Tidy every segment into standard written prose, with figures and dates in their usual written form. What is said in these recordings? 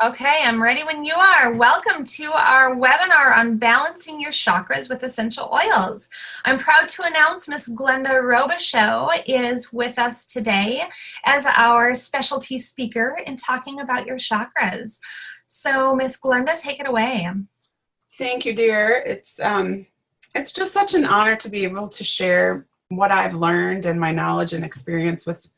Okay, I'm ready when you are. Welcome to our webinar on balancing your chakras with essential oils. I'm proud to announce Miss Glenda Robichaux is with us today as our specialty speaker in talking about your chakras. So, Miss Glenda, take it away. Thank you, dear. It's just such an honor to be able to share what I've learned and my knowledge and experience with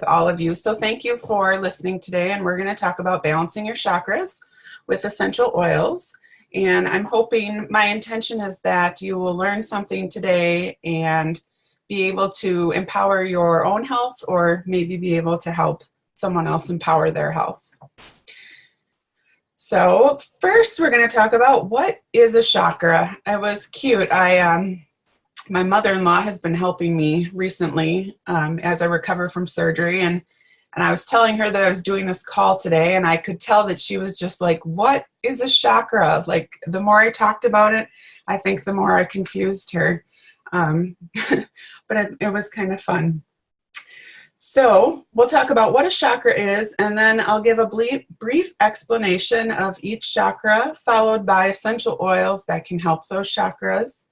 all of you. So thank you for listening today, and we're going to talk about balancing your chakras with essential oils. And I'm hoping, my intention is that you will learn something today and be able to empower your own health, or maybe be able to help someone else empower their health. So first, we're going to talk about what is a chakra. It was cute. My mother-in-law has been helping me recently as I recover from surgery, and I was telling her that I was doing this call today, and I could tell that she was just like, "What is a chakra?" Like, the more I talked about it, I think the more I confused her. But it was kind of fun. So we'll talk about what a chakra is, and then I'll give a brief explanation of each chakra, followed by essential oils that can help those chakras,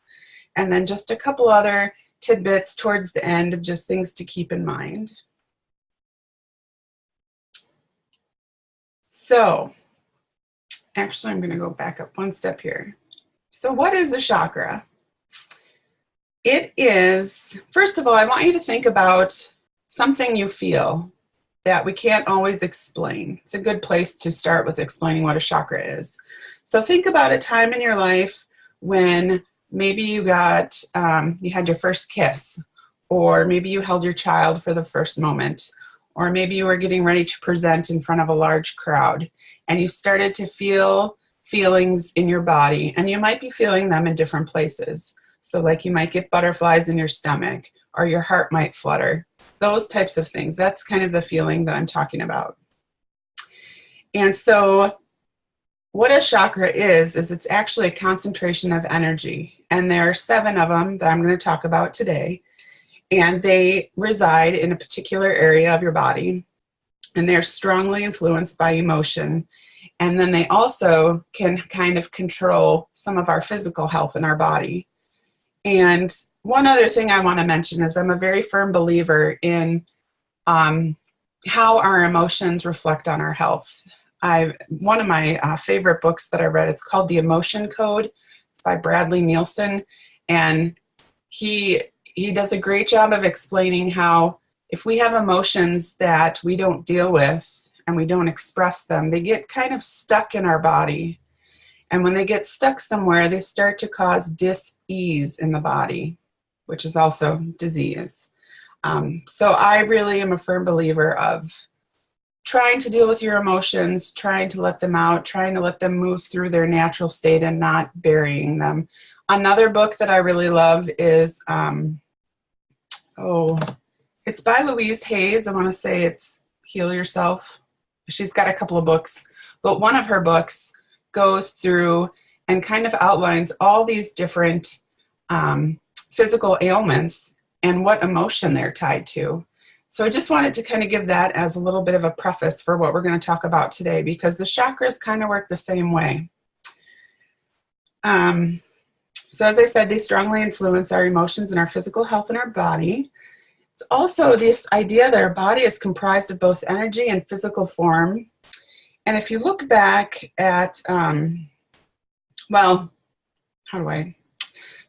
and then just a couple other tidbits towards the end of just things to keep in mind. So, actually, I'm going to go back up one step here. So what is a chakra? It is, first of all, I want you to think about something you feel that we can't always explain. It's a good place to start with explaining what a chakra is. So think about a time in your life when maybe you had your first kiss, or maybe you held your child for the first moment, or maybe you were getting ready to present in front of a large crowd, and you started to feel feelings in your body, and you might be feeling them in different places. So like, you might get butterflies in your stomach, or your heart might flutter, those types of things. That's kind of the feeling that I'm talking about. And so what a chakra is it's actually a concentration of energy. And there are 7 of them that I'm going to talk about today. And they reside in a particular area of your body. And they're strongly influenced by emotion. And then they also can kind of control some of our physical health in our body. And one other thing I want to mention is I'm a very firm believer in how our emotions reflect on our health. One of my favorite books that I read, it's called The Emotion Code. It's by Bradley Nielsen, and he does a great job of explaining how if we have emotions that we don't deal with and we don't express them, they get kind of stuck in our body. And when they get stuck somewhere, they start to cause dis-ease in the body, which is also disease. So I really am a firm believer of trying to deal with your emotions, trying to let them out, trying to let them move through their natural state and not burying them. Another book that I really love is, it's by Louise Hayes. I want to say it's Heal Yourself. She's got a couple of books, but one of her books goes through and kind of outlines all these different physical ailments and what emotion they're tied to. So I just wanted to kind of give that as a little bit of a preface for what we're going to talk about today, because the chakras kind of work the same way. So as I said, they strongly influence our emotions and our physical health in our body. It's also this idea that our body is comprised of both energy and physical form. And if you look back at,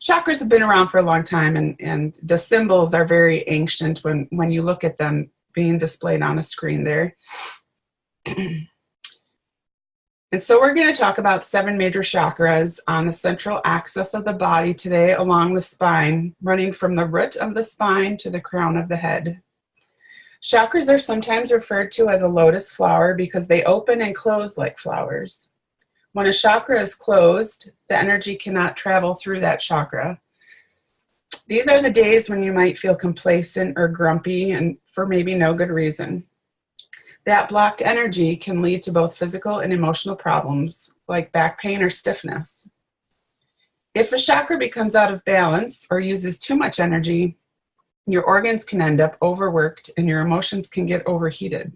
chakras have been around for a long time, and the symbols are very ancient when you look at them being displayed on the screen there. And so we're going to talk about 7 major chakras on the central axis of the body today, along the spine, running from the root of the spine to the crown of the head. Chakras are sometimes referred to as a lotus flower because they open and close like flowers. When a chakra is closed, the energy cannot travel through that chakra. These are the days when you might feel complacent or grumpy, and for maybe no good reason. That blocked energy can lead to both physical and emotional problems, like back pain or stiffness. If a chakra becomes out of balance or uses too much energy, your organs can end up overworked and your emotions can get overheated.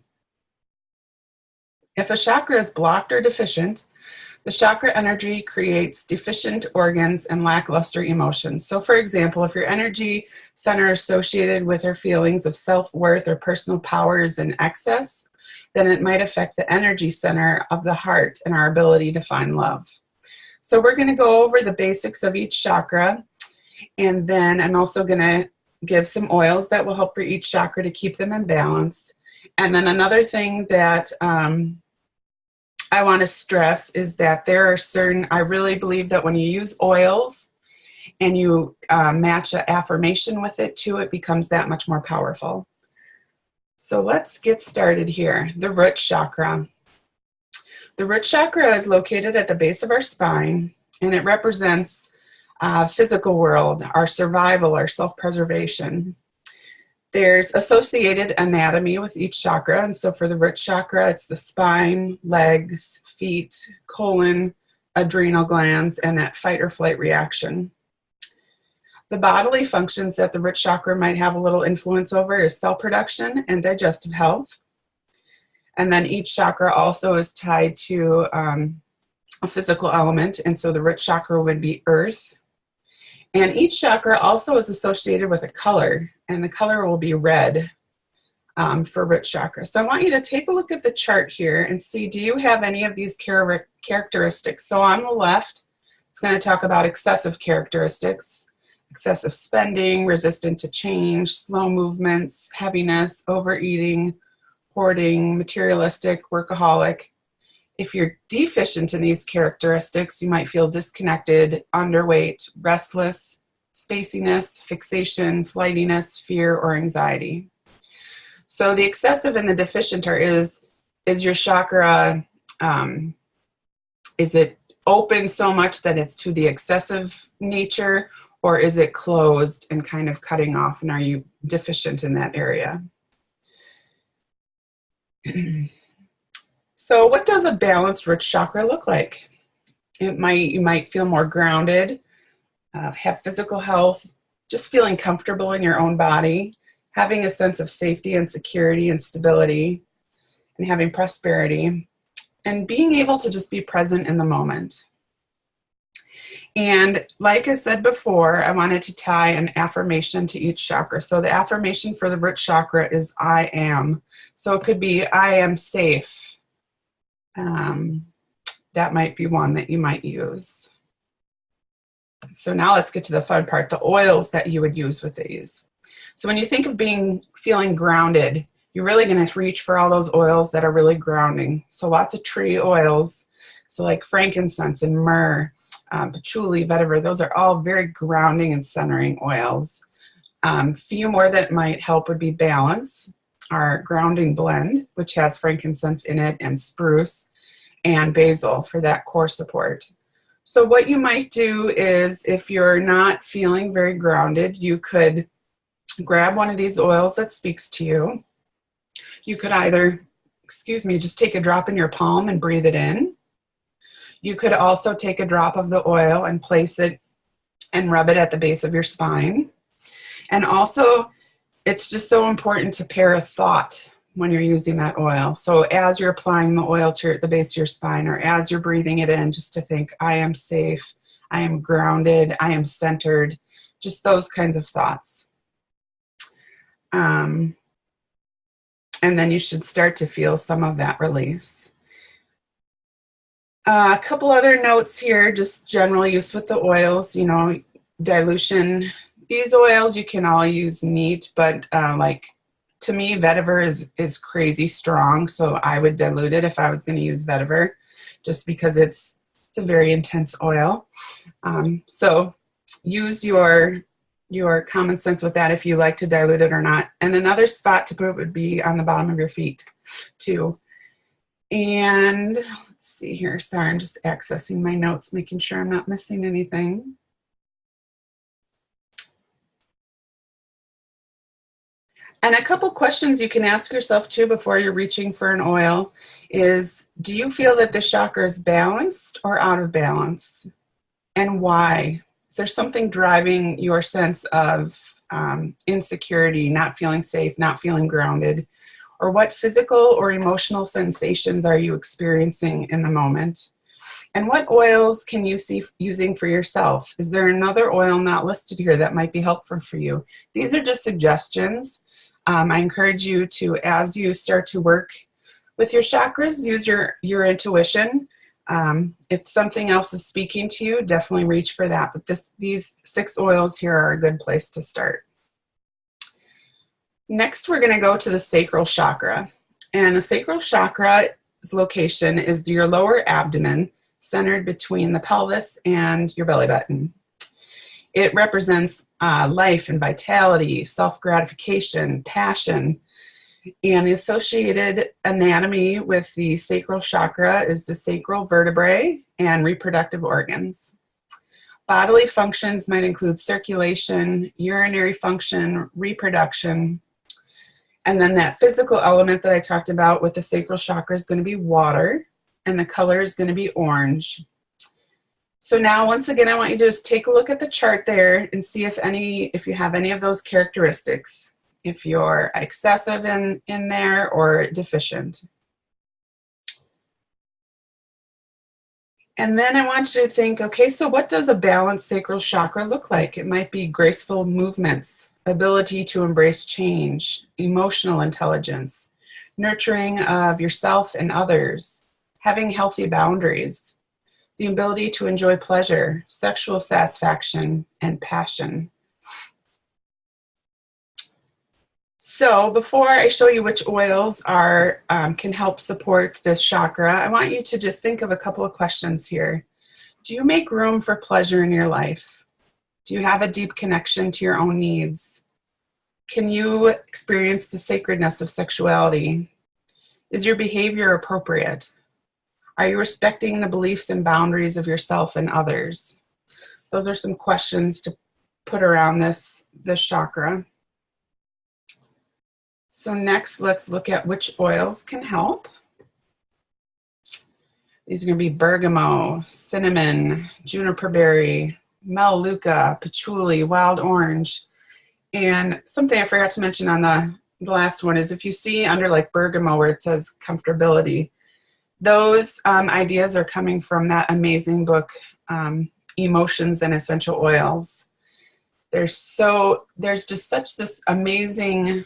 If a chakra is blocked or deficient, the chakra energy creates deficient organs and lackluster emotions. So for example, if your energy center associated with your feelings of self-worth or personal power is in excess, then it might affect the energy center of the heart and our ability to find love. So we're going to go over the basics of each chakra, and then I'm also going to give some oils that will help for each chakra to keep them in balance. And then another thing that I want to stress is that there are certain, I really believe that when you use oils and you match an affirmation with it too, it becomes that much more powerful. So let's get started here. The root chakra. The root chakra is located at the base of our spine, and it represents physical world, our survival, our self-preservation. There's associated anatomy with each chakra, and so for the root chakra, it's the spine, legs, feet, colon, adrenal glands, and that fight or flight reaction. The bodily functions that the root chakra might have a little influence over is cell production and digestive health. And then each chakra also is tied to a physical element, and so the root chakra would be earth. And each chakra also is associated with a color, and the color will be red for root chakra. So I want you to take a look at the chart here and see, do you have any of these characteristics? So on the left, it's going to talk about excessive characteristics, excessive spending, resistant to change, slow movements, heaviness, overeating, hoarding, materialistic, workaholic. If you're deficient in these characteristics, you might feel disconnected, underweight, restless, spaciness, fixation, flightiness, fear, or anxiety. So the excessive and the deficient is your chakra, is it open so much that it's to the excessive nature, or is it closed and kind of cutting off, and are you deficient in that area? So what does a balanced root chakra look like? You might feel more grounded, have physical health, just feeling comfortable in your own body, having a sense of safety and security and stability, and having prosperity, and being able to just be present in the moment. And like I said before, I wanted to tie an affirmation to each chakra. So the affirmation for the root chakra is I am. So it could be I am safe. That might be one that you might use. So now let's get to the fun part, the oils that you would use with these. So when you think of feeling grounded, you're really going to reach for all those oils that are really grounding. So lots of tree oils, so like frankincense and myrrh, patchouli, vetiver, those are all very grounding and centering oils. Few more that might help would be balance, our grounding blend, which has frankincense in it, and spruce and basil for that core support. So what you might do is, if you're not feeling very grounded, you could grab one of these oils that speaks to you. You could either, just take a drop in your palm and breathe it in. You could also take a drop of the oil and place it and rub it at the base of your spine. And also, it's just so important to pair a thought when you're using that oil. So as you're applying the oil to the base of your spine, or as you're breathing it in, just to think, I am safe, I am grounded, I am centered, just those kinds of thoughts. And then you should start to feel some of that release. A couple other notes here, just general use with the oils, dilution. These oils you can all use neat, but to me, vetiver is crazy strong, so I would dilute it if I was going to use vetiver, just because it's a very intense oil. So use your common sense with that if you like to dilute it or not. And another spot to put it would be on the bottom of your feet too. And let's see here. Sorry, I'm just accessing my notes, making sure I'm not missing anything. And a couple questions you can ask yourself too before you're reaching for an oil is, do you feel that the chakra is balanced or out of balance? And why? Is there something driving your sense of insecurity, not feeling safe, not feeling grounded? Or what physical or emotional sensations are you experiencing in the moment? And what oils can you see using for yourself? Is there another oil not listed here that might be helpful for you? These are just suggestions. I encourage you to, as you start to work with your chakras, use your intuition. If something else is speaking to you, definitely reach for that. But these 6 oils here are a good place to start. Next, we're going to go to the sacral chakra. And the sacral chakra's location is your lower abdomen, centered between the pelvis and your belly button. It represents life and vitality, self-gratification, passion. And the associated anatomy with the sacral chakra is the sacral vertebrae and reproductive organs. Bodily functions might include circulation, urinary function, reproduction. And then that physical element that I talked about with the sacral chakra is going to be water, and the color is going to be orange. So now, once again, I want you to just take a look at the chart there and see if you have any of those characteristics, if you're excessive in there or deficient. And then I want you to think, okay, so what does a balanced sacral chakra look like? It might be graceful movements, ability to embrace change, emotional intelligence, nurturing of yourself and others, having healthy boundaries, the ability to enjoy pleasure, sexual satisfaction, and passion. So before I show you which oils can help support this chakra, I want you to just think of a couple of questions here. Do you make room for pleasure in your life? Do you have a deep connection to your own needs? Can you experience the sacredness of sexuality? Is your behavior appropriate? Are you respecting the beliefs and boundaries of yourself and others? Those are some questions to put around this chakra. So next, let's look at which oils can help. These are going to be bergamot, cinnamon, juniper berry, melaleuca, patchouli, wild orange. And something I forgot to mention on the last one is if you see under like bergamot where it says comfortability, those ideas are coming from that amazing book, Emotions and Essential Oils. There's just such this amazing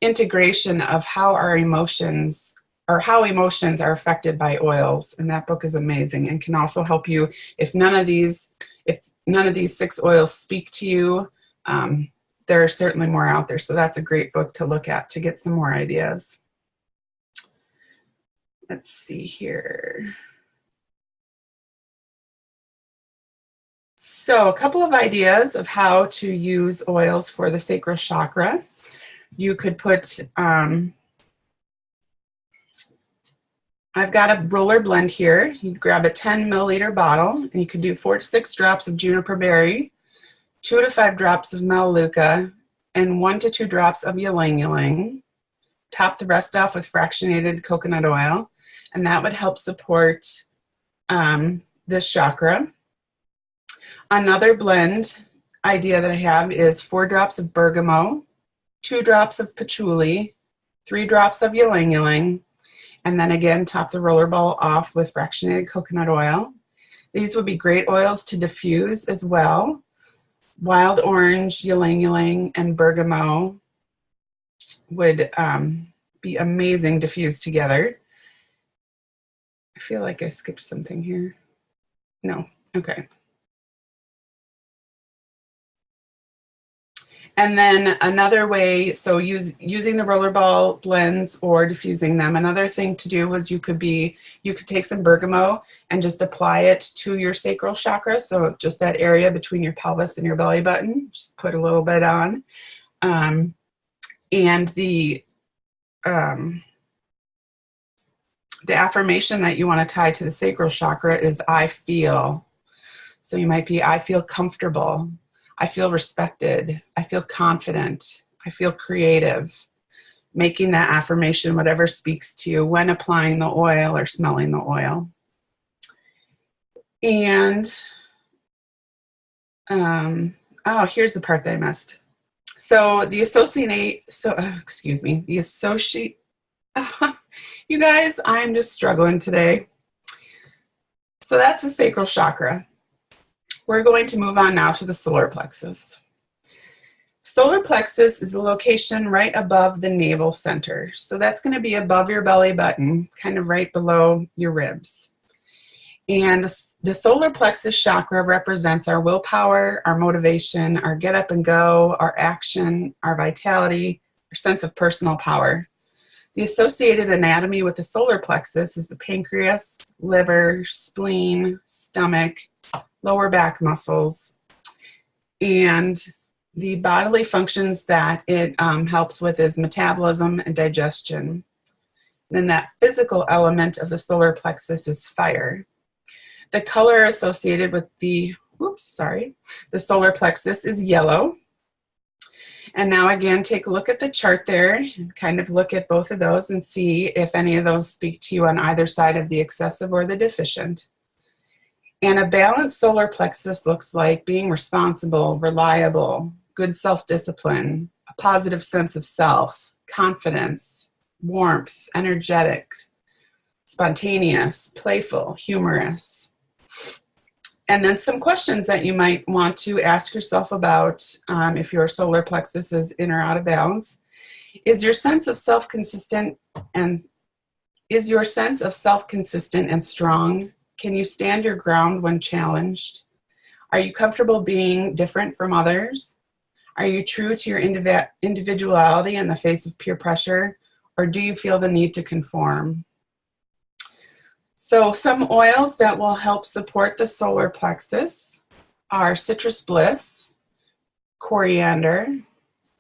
integration of how our emotions are affected by oils, and that book is amazing and can also help you if none of these 6 oils speak to you. There are certainly more out there, so that's a great book to look at to get some more ideas. Let's see here. So a couple of ideas of how to use oils for the sacral chakra. You could put, I've got a roller blend here. You grab a 10 milliliter bottle and you could do 4 to 6 drops of juniper berry, 2 to 5 drops of melaleuca, and 1 to 2 drops of ylang ylang. Top the rest off with fractionated coconut oil, and that would help support this chakra. Another blend idea that I have is 4 drops of bergamot, 2 drops of patchouli, 3 drops of ylang ylang, and then again top the roller ball off with fractionated coconut oil. These would be great oils to diffuse as well. Wild orange, ylang ylang, and bergamot would be amazing diffused together. I feel like I skipped something here. No, okay. And then another way, so using the rollerball blends or diffusing them. Another thing to do was you could take some bergamot and just apply it to your sacral chakra. So just that area between your pelvis and your belly button, just put a little bit on. And the affirmation that you want to tie to the sacral chakra is I feel. So you might be, I feel comfortable. I feel respected. I feel confident. I feel creative. Making that affirmation whatever speaks to you when applying the oil or smelling the oil. And, here's the part that I missed. So the you guys, I'm just struggling today. So that's the sacral chakra. We're going to move on now to the solar plexus. Solar plexus is the location right above the navel center. So that's going to be above your belly button, kind of right below your ribs. And the solar plexus chakra represents our willpower, our motivation, our get up and go, our action, our vitality, our sense of personal power. The associated anatomy with the solar plexus is the pancreas, liver, spleen, stomach, lower back muscles, and the bodily functions that it helps with is metabolism and digestion. Then that physical element of the solar plexus is fire. The color associated with the solar plexus is yellow. And now again, take a look at the chart there and kind of look at both of those and see if any of those speak to you on either side of the excessive or the deficient. And a balanced solar plexus looks like being responsible, reliable, good self-discipline, a positive sense of self, confidence, warmth, energetic, spontaneous, playful, humorous. And then some questions that you might want to ask yourself about if your solar plexus is in or out of balance. Is your sense of self consistent and strong? Can you stand your ground when challenged? Are you comfortable being different from others? Are you true to your individuality in the face of peer pressure, or do you feel the need to conform? So some oils that will help support the solar plexus are citrus bliss, coriander,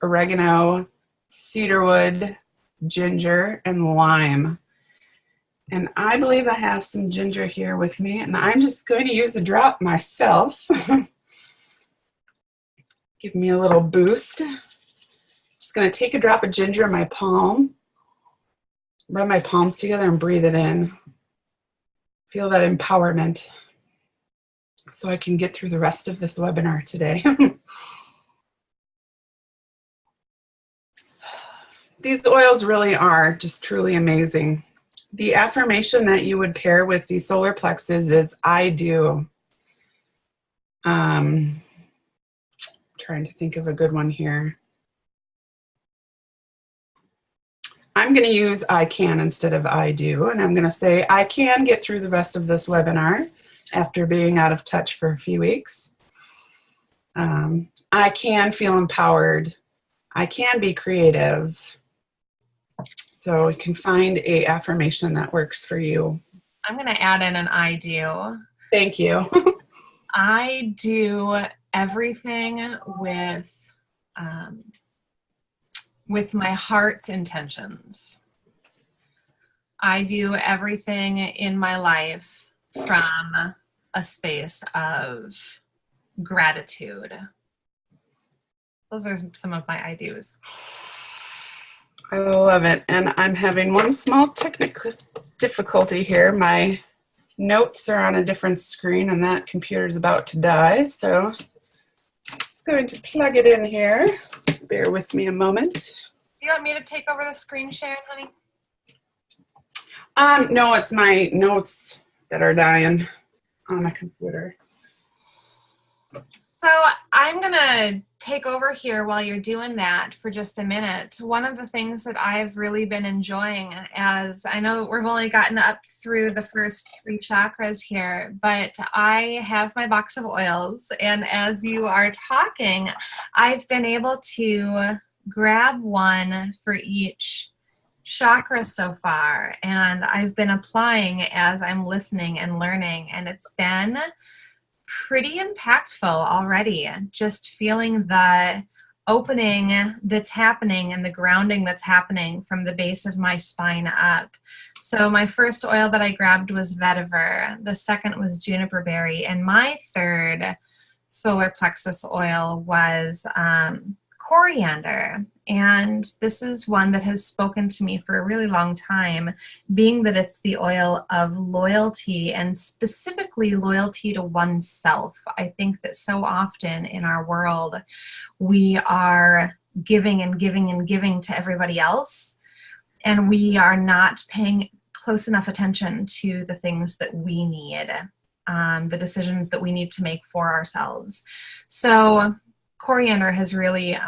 oregano, cedarwood, ginger, and lime. And I believe I have some ginger here with me, and I'm just going to use a drop myself. Give me a little boost. Just going to take a drop of ginger in my palm, rub my palms together and breathe it in. Feel that empowerment so I can get through the rest of this webinar today. These oils really are just truly amazing. The affirmation that you would pair with the solar plexus is I do. Trying to think of a good one here. I'm going to use I can instead of I do, and I'm going to say I can get through the rest of this webinar after being out of touch for a few weeks. I can feel empowered. I can be creative. So you can find a affirmation that works for you. I'm going to add in an I do. Thank you. I do everything with my heart's intentions. I do everything in my life from a space of gratitude. Those are some of my I do's. I love it. And I'm having one small technical difficulty here. My notes are on a different screen and that computer is about to die. So I'm just going to plug it in here. Bear with me a moment. Do you want me to take over the screen sharing, honey? No, it's my notes that are dying on my computer. So I'm going to take over here while you're doing that for just a minute. One of the things that I've really been enjoying, as I know we've only gotten up through the first 3 chakras here, but I have my box of oils, and as you are talking, I've been able to grab one for each chakra so far, and I've been applying as I'm listening and learning, and it's been pretty impactful already. Just feeling the opening that's happening and the grounding that's happening from the base of my spine up. So my first oil that I grabbed was vetiver. The second was juniper berry. And my third solar plexus oil was coriander. And this is one that has spoken to me for a really long time, being that it's the oil of loyalty, and specifically loyalty to oneself. I think that so often in our world, we are giving and giving and giving to everybody else, and we are not paying close enough attention to the things that we need, the decisions that we need to make for ourselves. So coriander has really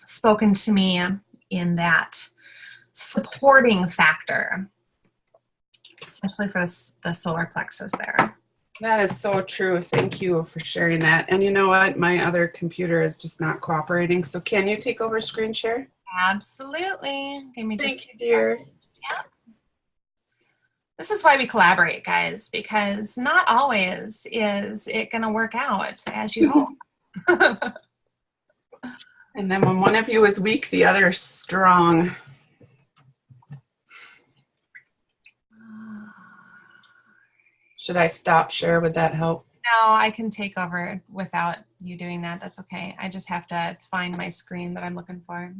spoken to me in that supporting factor, especially for the solar plexus there. That is so true. Thank you for sharing that. And you know what? My other computer is just not cooperating. So can you take over screen share? Absolutely. Give me Thank you, dear. Yeah. This is why we collaborate, guys, because not always is it going to work out as you hope. And then when one of you is weak, the other is strong. Should I stop share? Would that help? No, I can take over without you doing that. That's okay. I just have to find my screen that I'm looking for.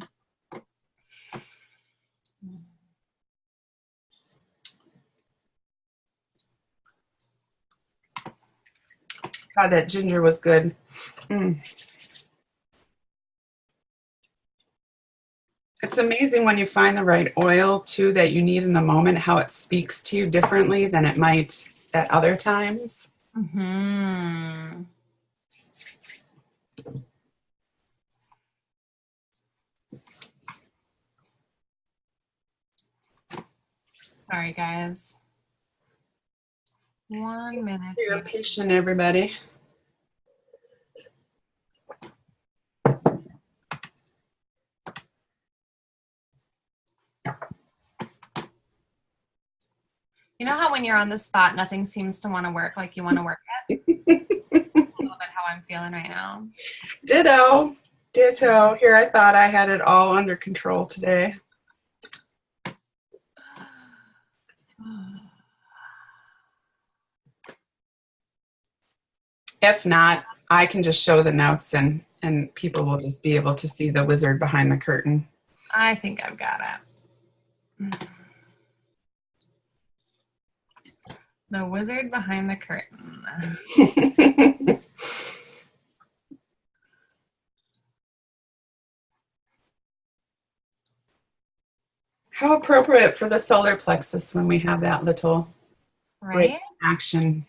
God, that ginger was good. It's amazing when you find the right oil, too, that you need in the moment, how it speaks to you differently than it might at other times. Mm-hmm. Sorry, guys. 1 minute. You're patient, everybody. You know how when you're on the spot, nothing seems to want to work like you want to work it? A little bit how I'm feeling right now. Ditto. Ditto. Here, I thought I had it all under control today. If not, I can just show the notes and people will just be able to see the wizard behind the curtain. I think I've got it. The wizard behind the curtain. How appropriate for the solar plexus when we have that little break action.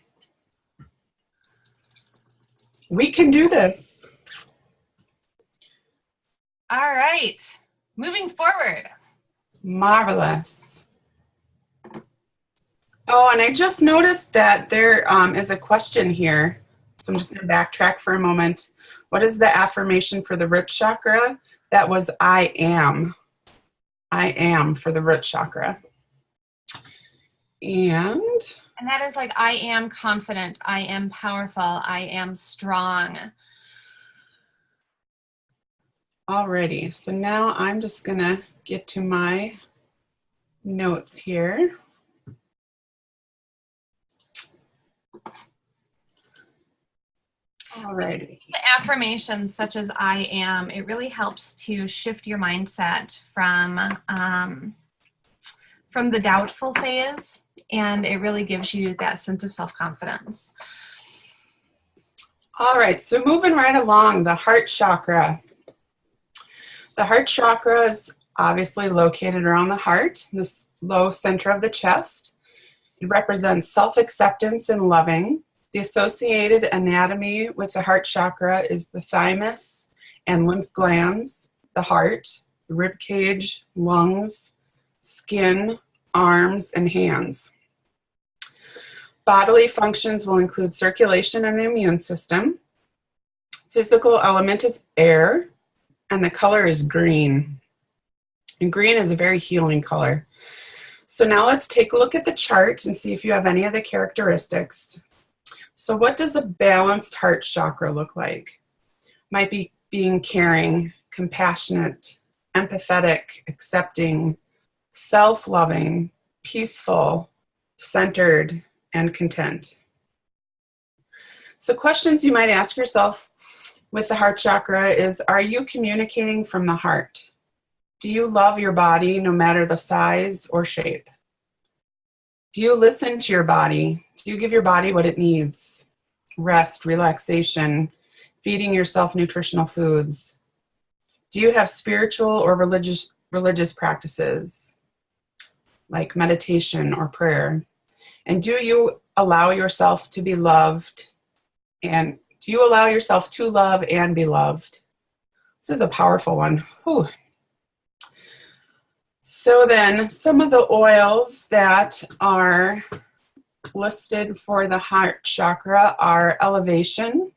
We can do this. All right. Moving forward. Marvelous. Oh, and I just noticed that there is a question here. So I'm just going to backtrack for a moment. What is the affirmation for the root chakra? That was I am. I am for the root chakra. And that is like, I am confident. I am powerful. I am strong. Alrighty. So now I'm just going to get to my notes here. Alrighty. The affirmations such as I am, it really helps to shift your mindset from the doubtful phase, and it really gives you that sense of self-confidence. All right, so moving right along, the heart chakra. The heart chakra is obviously located around the heart, this low center of the chest. It represents self-acceptance and loving. The associated anatomy with the heart chakra is the thymus and lymph glands, the heart, the rib cage, lungs, skin, arms, and hands. Bodily functions will include circulation and the immune system. Physical element is air, and the color is green. And green is a very healing color. So now let's take a look at the chart and see if you have any of the characteristics. So what does a balanced heart chakra look like? Might be being caring, compassionate, empathetic, accepting, self-loving, peaceful, centered, and content. So questions you might ask yourself with the heart chakra is, are you communicating from the heart? Do you love your body no matter the size or shape? Do you listen to your body? Do you give your body what it needs? Rest, relaxation, feeding yourself nutritional foods. Do you have spiritual or religious practices like meditation or prayer? And do you allow yourself to be loved? And do you allow yourself to love and be loved? This is a powerful one. Whew. So then some of the oils that are listed for the heart chakra are elevation,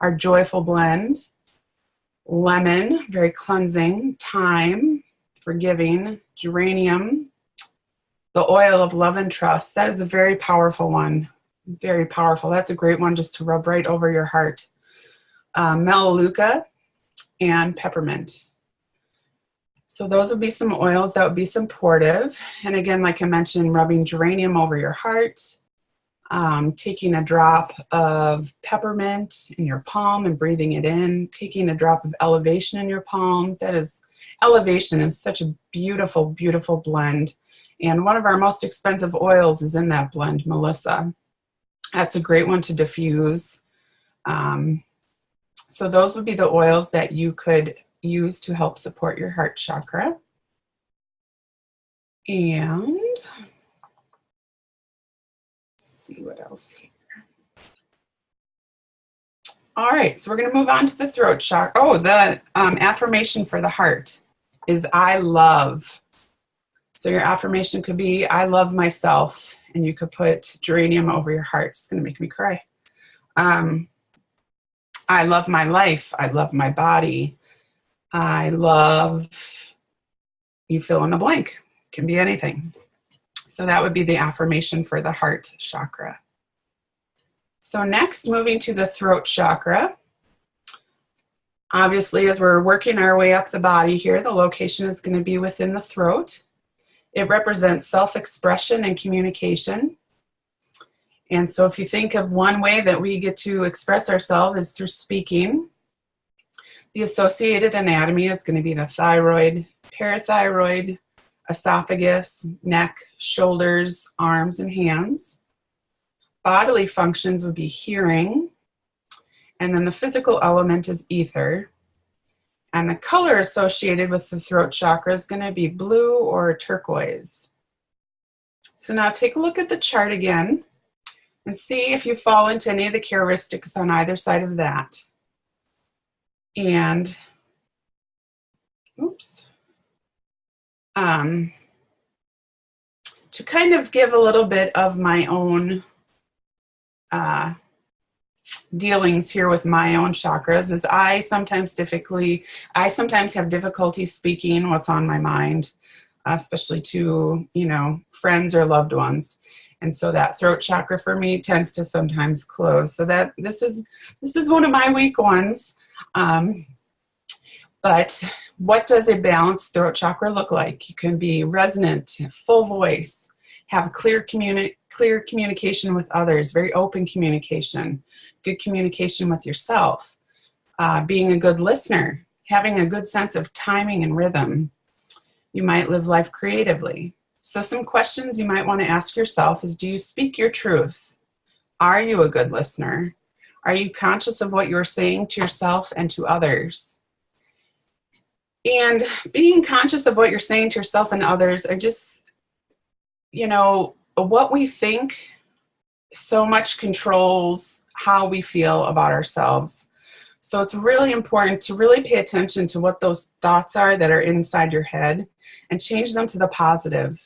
our joyful blend, lemon, very cleansing, thyme, forgiving, geranium, the oil of love and trust. That is a very powerful one. Very powerful. That's a great one just to rub right over your heart. Melaleuca and peppermint. So those would be some oils that would be supportive. And again, like I mentioned, rubbing geranium over your heart, taking a drop of peppermint in your palm and breathing it in, taking a drop of elevation in your palm. Elevation is such a beautiful, beautiful blend. And one of our most expensive oils is in that blend, Melissa. That's a great one to diffuse. So those would be the oils that you could use to help support your heart chakra. And let's see what else here. All right, so we're going to move on to the throat chakra. Oh, the affirmation for the heart is I love. So your affirmation could be I love myself, and you could put geranium over your heart. It's going to make me cry. I love my life. I love my body. I love, you fill in the blank. It can be anything. So that would be the affirmation for the heart chakra. So next, moving to the throat chakra. Obviously, as we're working our way up the body here, the location is going to be within the throat. It represents self-expression and communication. And so if you think of one way that we get to express ourselves is through speaking. The associated anatomy is going to be the thyroid, parathyroid, esophagus, neck, shoulders, arms, and hands. Bodily functions would be hearing. And then the physical element is ether. And the color associated with the throat chakra is going to be blue or turquoise. So now take a look at the chart again and see if you fall into any of the characteristics on either side of that. And, to kind of give a little bit of my own dealings here with my own chakras is I sometimes have difficulty speaking what's on my mind, especially to, friends or loved ones. And so that throat chakra for me tends to sometimes close. So that this is one of my weak ones. But what does a balanced throat chakra look like? You can be resonant, full voice, have clear communication with others, very open communication, good communication with yourself, being a good listener, having a good sense of timing and rhythm. You might live life creatively. So some questions you might want to ask yourself is, do you speak your truth? Are you a good listener? Are you conscious of what you're saying to yourself and to others? And being conscious of what you're saying to yourself and others are just, what we think so much controls how we feel about ourselves. So it's really important to really pay attention to what those thoughts are that are inside your head and change them to the positive.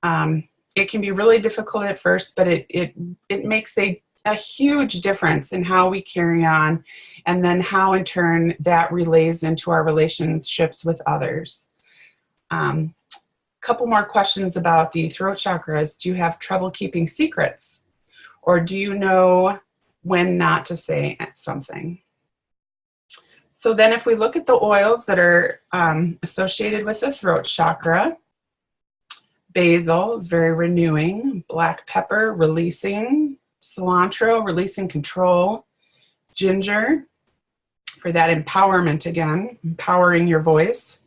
It can be really difficult at first, but it makes a huge difference in how we carry on, and then how in turn that relays into our relationships with others. Couple more questions about the throat chakras. Do you have trouble keeping secrets? Or do you know when not to say something? So then if we look at the oils that are associated with the throat chakra, basil is very renewing, black pepper, releasing, cilantro, releasing control, ginger, for that empowerment again, empowering your voice,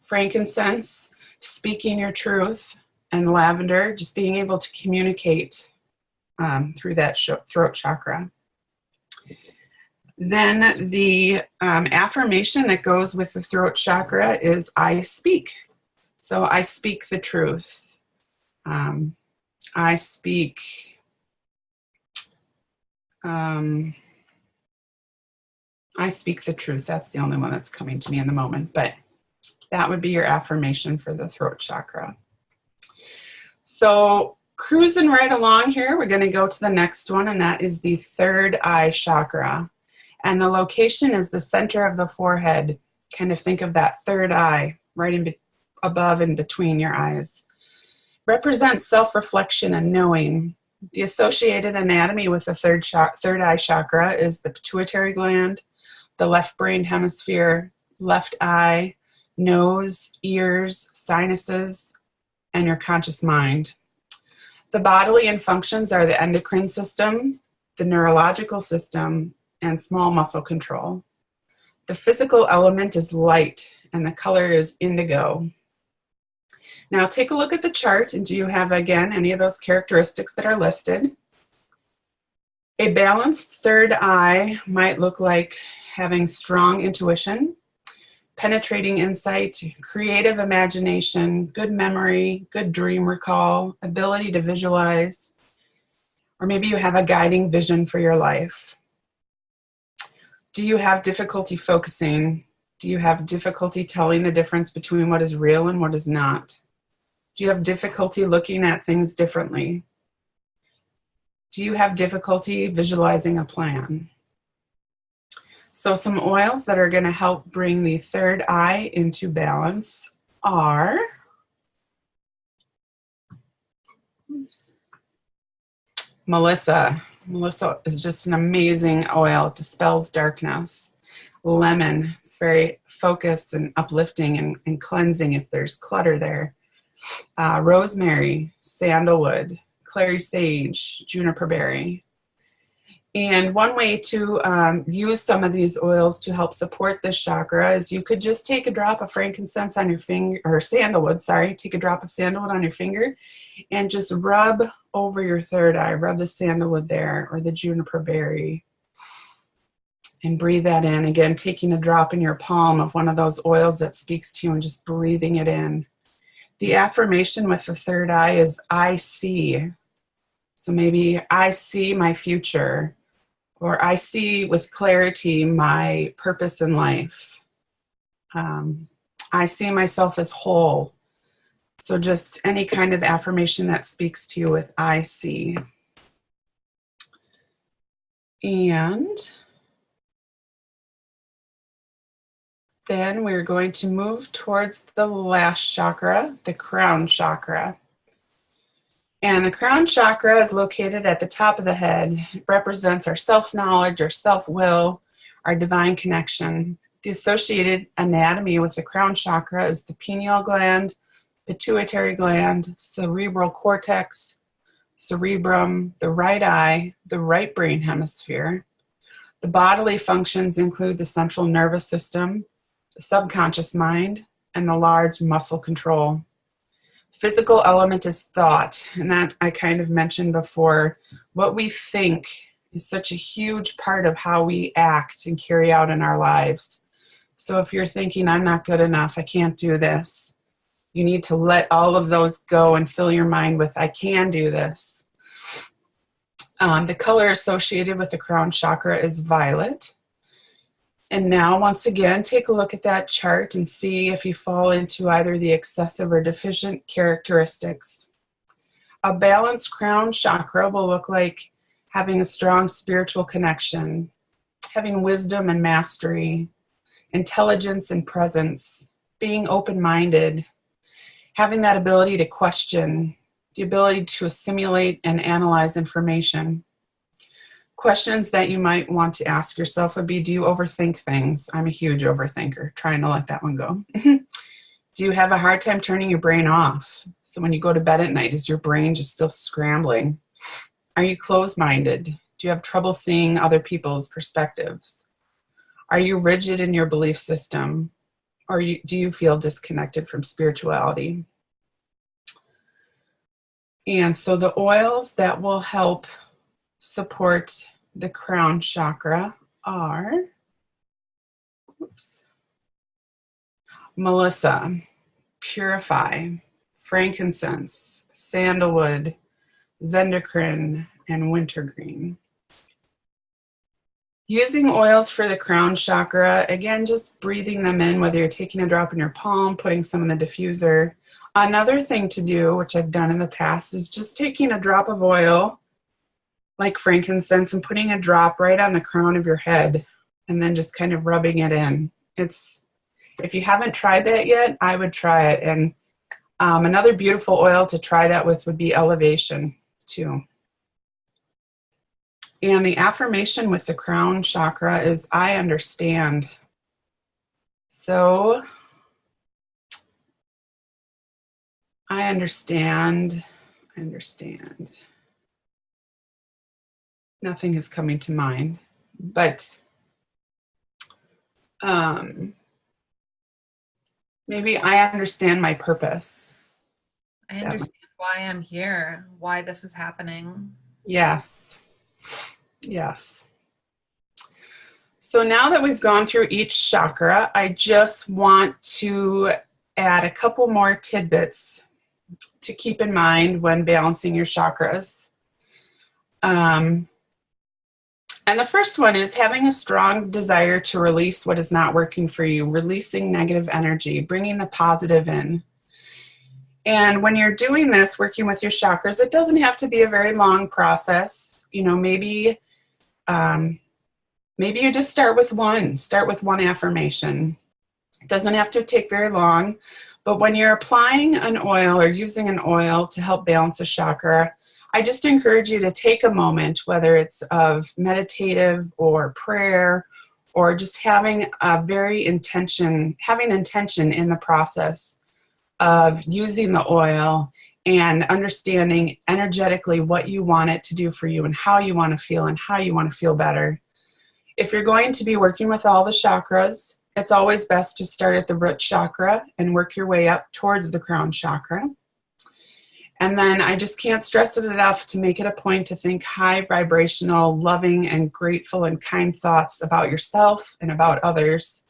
frankincense, speaking your truth, and lavender, just being able to communicate through that throat chakra. Then the affirmation that goes with the throat chakra is I speak. So I speak the truth. I speak I speak the truth. That's the only one that's coming to me in the moment, but that would be your affirmation for the throat chakra. So cruising right along here, we're going to go to the next one, and that is the third eye chakra. And the location is the center of the forehead. Kind of think of that third eye right above and between your eyes. Represents self-reflection and knowing. The associated anatomy with the third eye chakra is the pituitary gland, the left brain hemisphere, left eye, nose, ears, sinuses, and your conscious mind. The bodily and functions are the endocrine system, the neurological system, and small muscle control. The physical element is light, and the color is indigo. Now take a look at the chart, and do you have, again, any of those characteristics that are listed? A balanced third eye might look like having strong intuition, penetrating insight, creative imagination, good memory, good dream recall, ability to visualize, or maybe you have a guiding vision for your life. Do you have difficulty focusing? Do you have difficulty telling the difference between what is real and what is not? Do you have difficulty looking at things differently? Do you have difficulty visualizing a plan? So some oils that are going to help bring the third eye into balance are Melissa. Melissa is just an amazing oil. It dispels darkness. Lemon, it's very focused and uplifting and cleansing if there's clutter there. Rosemary, sandalwood, clary sage, juniper berry. And one way to use some of these oils to help support this chakra is you could just take a drop of frankincense on your finger, or sandalwood, sorry, take a drop of sandalwood on your finger and just rub over your third eye. Rub the sandalwood there or the juniper berry and breathe that in. Again, taking a drop in your palm of one of those oils that speaks to you and just breathing it in. The affirmation with the third eye is I see. So maybe I see my future, or I see with clarity my purpose in life. I see myself as whole. So just any kind of affirmation that speaks to you with I see. And then we're going to move towards the last chakra, the crown chakra. And the crown chakra is located at the top of the head. It represents our self-knowledge, our self-will, our divine connection. The associated anatomy with the crown chakra is the pineal gland, pituitary gland, cerebral cortex, cerebrum, the right eye, the right brain hemisphere. The bodily functions include the central nervous system, the subconscious mind, and the large muscle control. Physical element is thought, and that I kind of mentioned before. What we think is such a huge part of how we act and carry out in our lives. So if you're thinking, I'm not good enough, I can't do this, you need to let all of those go and fill your mind with, I can do this. The color associated with the crown chakra is violet. And now, once again, take a look at that chart and see if you fall into either the excessive or deficient characteristics. A balanced crown chakra will look like having a strong spiritual connection, having wisdom and mastery, intelligence and presence, being open-minded, having that ability to question, the ability to assimilate and analyze information. Questions that you might want to ask yourself would be, do you overthink things? I'm a huge overthinker, trying to let that one go. Do you have a hard time turning your brain off? So when you go to bed at night, is your brain just still scrambling? Are you closed-minded? Do you have trouble seeing other people's perspectives? Are you rigid in your belief system? Or do you feel disconnected from spirituality? And so the oils that will help support the crown chakra are, oops, Melissa, Purify, Frankincense, Sandalwood, Zendocrine, and Wintergreen. Using oils for the crown chakra, again, just breathing them in, whether you're taking a drop in your palm, putting some in the diffuser. Another thing to do, which I've done in the past, is just taking a drop of oil, like frankincense, and putting a drop right on the crown of your head, and then just kind of rubbing it in. If you haven't tried that yet, I would try it. And another beautiful oil to try that with would be Elevation, too. And the affirmation with the crown chakra is, I understand. So, I understand. Nothing is coming to mind, but maybe I understand my purpose. I understand why I'm here, why this is happening. Yes. So now that we've gone through each chakra, I just want to add a couple more tidbits to keep in mind when balancing your chakras. And the first one is having a strong desire to release what is not working for you, releasing negative energy, bringing the positive in. And when you're doing this, working with your chakras, it doesn't have to be a very long process. Maybe you just start with one affirmation. It doesn't have to take very long, but when you're applying an oil or using an oil to help balance a chakra, I just encourage you to take a moment, whether it's of meditative or prayer, or just having intention in the process of using the oil and understanding energetically what you want it to do for you and how you want to feel and how you want to feel better. If you're going to be working with all the chakras, it's always best to start at the root chakra and work your way up towards the crown chakra. And then I just can't stress it enough to make it a point to think high vibrational, loving, and grateful and kind thoughts about yourself and about others.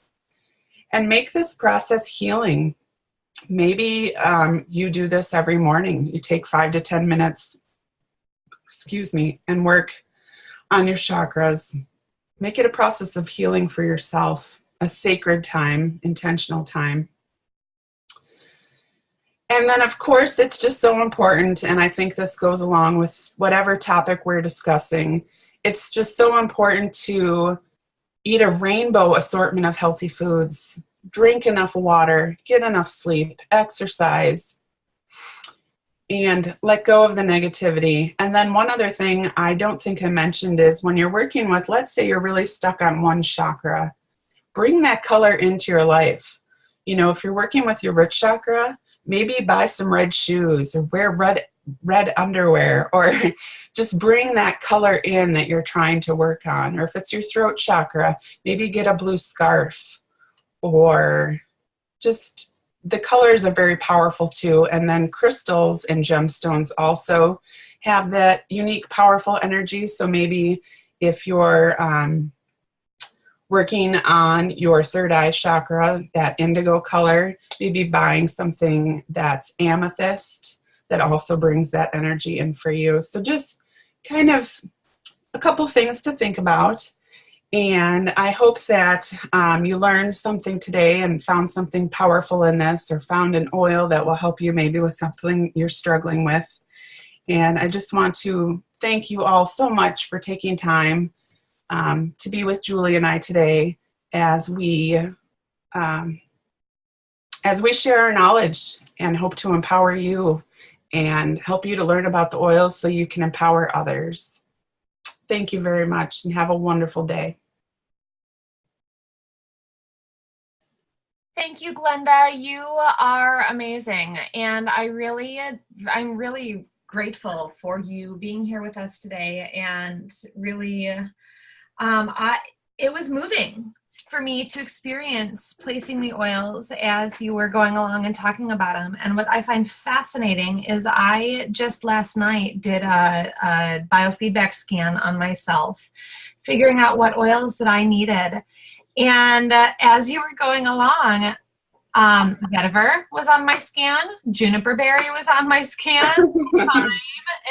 And make this process healing. Maybe you do this every morning. You take 5 to 10 minutes, and work on your chakras. Make it a process of healing for yourself, a sacred time, intentional time. And then, of course, it's just so important, and I think this goes along with whatever topic we're discussing. It's just so important to eat a rainbow assortment of healthy foods, drink enough water, get enough sleep, exercise, and let go of the negativity. And then one other thing I don't think I mentioned is when you're working with, let's say you're really stuck on one chakra, bring that color into your life. If you're working with your root chakra, maybe buy some red shoes or wear red underwear, or just bring that color in that you're trying to work on. Or if it's your throat chakra, maybe get a blue scarf, or just the colors are very powerful too. And then crystals and gemstones also have that unique, powerful energy. So maybe if you're working on your third eye chakra, that indigo color, maybe buying something that's amethyst that also brings that energy in for you. So just kind of a couple things to think about. And I hope that you learned something today and found something powerful in this, or found an oil that will help you maybe with something you're struggling with. And I just want to thank you all so much for taking time to be with Julie and I today as we share our knowledge and hope to empower you and help you to learn about the oils so you can empower others. Thank you very much and have a wonderful day. Thank you, Glenda. You are amazing. And I'm really grateful for you being here with us today. And really, it was moving for me to experience placing the oils as you were going along and talking about them. And what I find fascinating is I just last night did a biofeedback scan on myself, figuring out what oils that I needed. And as you were going along, vetiver was on my scan, juniper berry was on my scan, thyme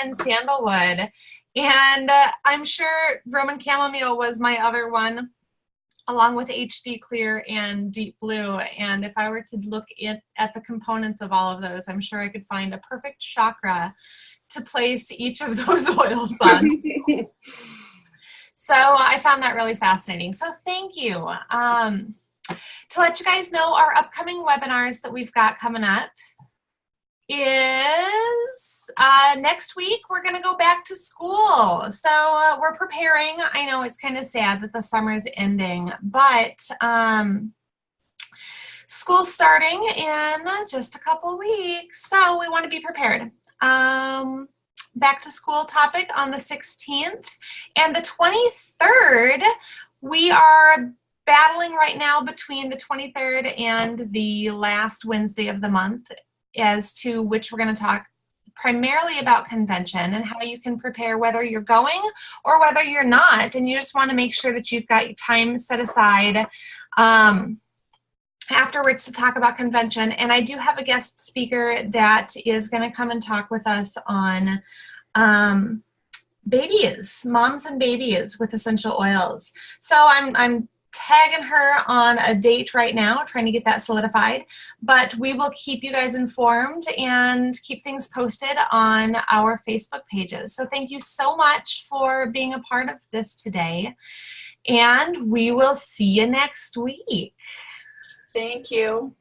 and sandalwood. And I'm sure Roman chamomile was my other one, along with HD clear and deep blue. And if I were to look at the components of all of those, I'm sure I could find a perfect chakra to place each of those oils on. So I found that really fascinating. So thank you. To let you guys know, our upcoming webinars that we've got coming up is next week. We're going to go back to school. So we're preparing. I know it's kind of sad that the summer is ending, but school's starting in just a couple weeks. So we want to be prepared. Back to school topic on the 16th and the 23rd. We are battling right now between the 23rd and the last Wednesday of the month as to which we're going to talk primarily about convention and how you can prepare whether you're going or whether you're not. And you just want to make sure that you've got your time set aside afterwards to talk about convention. And I do have a guest speaker that is going to come and talk with us on babies, moms and babies with essential oils. So I'm tagging her on a date right now, trying to get that solidified, but we will keep you guys informed and keep things posted on our Facebook pages. So thank you so much for being a part of this today, and we will see you next week. Thank you.